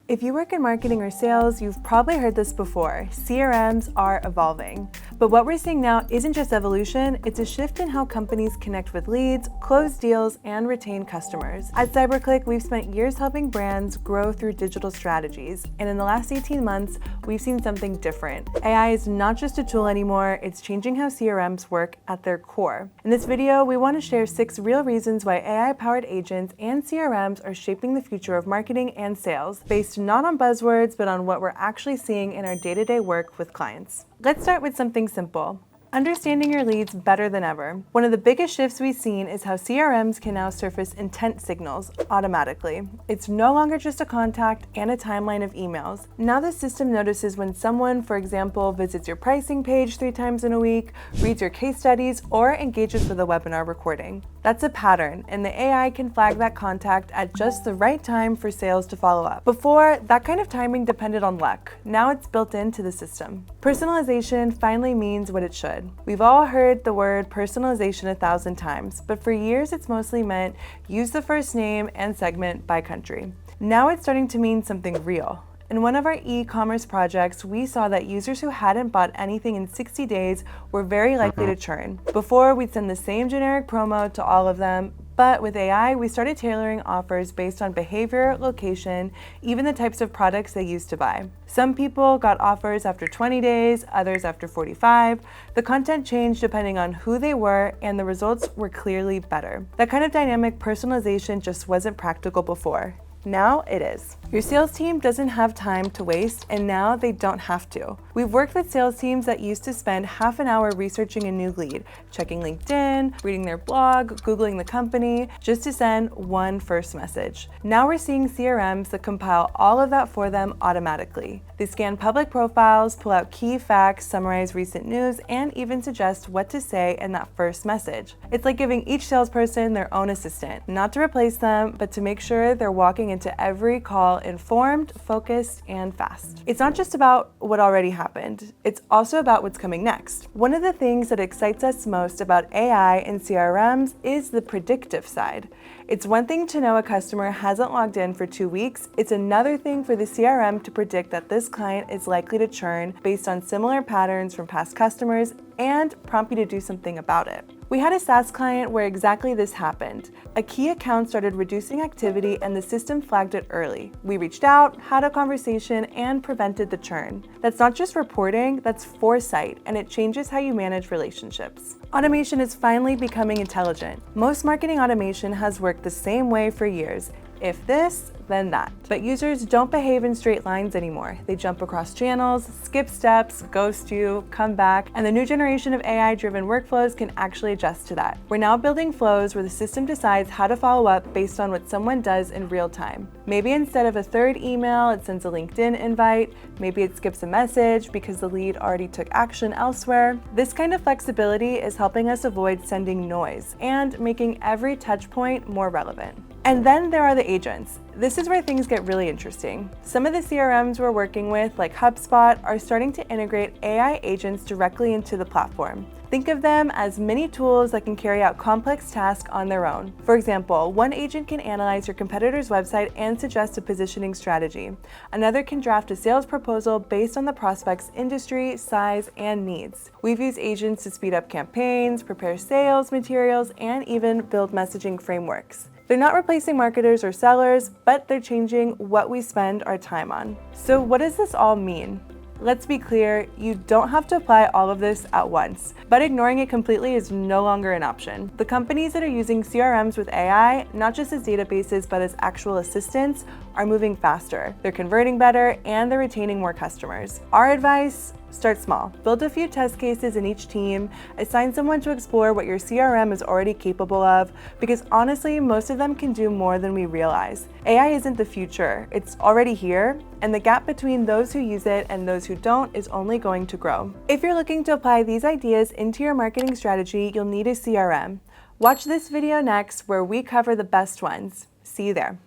If you work in marketing or sales, you've probably heard this before. CRMs are evolving. But what we're seeing now isn't just evolution, it's a shift in how companies connect with leads, close deals, and retain customers. At Cyberclick, we've spent years helping brands grow through digital strategies. And in the last 18 months, we've seen something different. AI is not just a tool anymore, it's changing how CRMs work at their core. In this video, we want to share 6 real reasons why AI-powered agents and CRMs are shaping the future of marketing and sales, based not on buzzwords, but on what we're actually seeing in our day-to-day work with clients. Let's start with something simple. Understanding your leads better than ever. One of the biggest shifts we've seen is how CRMs can now surface intent signals automatically. It's no longer just a contact and a timeline of emails. Now the system notices when someone, for example, visits your pricing page 3 times in a week, reads your case studies, or engages with a webinar recording. That's a pattern, and the AI can flag that contact at just the right time for sales to follow up. Before, that kind of timing depended on luck. Now it's built into the system. Personalization finally means what it should. We've all heard the word personalization 1,000 times, but for years it's mostly meant use the first name and segment by country. Now it's starting to mean something real. In one of our e-commerce projects, we saw that users who hadn't bought anything in 60 days were very likely to churn. Before, we'd send the same generic promo to all of them, but with AI, we started tailoring offers based on behavior, location, even the types of products they used to buy. Some people got offers after 20 days, others after 45. The content changed depending on who they were, and the results were clearly better. That kind of dynamic personalization just wasn't practical before. Now it is. Your sales team doesn't have time to waste, and now they don't have to. We've worked with sales teams that used to spend half an hour researching a new lead, checking LinkedIn, reading their blog, Googling the company, just to send one first message. Now we're seeing CRMs that compile all of that for them automatically. They scan public profiles, pull out key facts, summarize recent news, and even suggest what to say in that first message. It's like giving each salesperson their own assistant, not to replace them, but to make sure they're walking into every call informed, focused, and fast. It's not just about what already happened, it's also about what's coming next. One of the things that excites us most about AI and CRMs is the predictive side. It's one thing to know a customer hasn't logged in for 2 weeks, it's another thing for the CRM to predict that this client is likely to churn based on similar patterns from past customers and prompt you to do something about it. We had a SaaS client where exactly this happened. A key account started reducing activity and the system flagged it early. We reached out, had a conversation, and prevented the churn. That's not just reporting, that's foresight, and it changes how you manage relationships. Automation is finally becoming intelligent. Most marketing automation has worked the same way for years. If this, then that. But users don't behave in straight lines anymore. They jump across channels, skip steps, ghost you, come back, and the new generation of AI-driven workflows can actually adjust to that. We're now building flows where the system decides how to follow up based on what someone does in real time. Maybe instead of a 3rd email, it sends a LinkedIn invite. Maybe it skips a message because the lead already took action elsewhere. This kind of flexibility is helping us avoid sending noise and making every touch point more relevant. And then there are the agents. This is where things get really interesting. Some of the CRMs we're working with, like HubSpot, are starting to integrate AI agents directly into the platform. Think of them as mini tools that can carry out complex tasks on their own. For example, one agent can analyze your competitor's website and suggest a positioning strategy. Another can draft a sales proposal based on the prospect's industry, size, and needs. We've used agents to speed up campaigns, prepare sales materials, and even build messaging frameworks. They're not replacing marketers or sellers, but they're changing what we spend our time on. So what does this all mean? Let's be clear, you don't have to apply all of this at once, but ignoring it completely is no longer an option. The companies that are using CRMs with AI, not just as databases, but as actual assistants, are moving faster. They're converting better, and they're retaining more customers. Our advice: start small. Build a few test cases in each team, assign someone to explore what your CRM is already capable of, because honestly, most of them can do more than we realize. AI isn't the future, it's already here, and the gap between those who use it and those who don't is only going to grow. If you're looking to apply these ideas into your marketing strategy, you'll need a CRM. Watch this video next where we cover the best ones. See you there.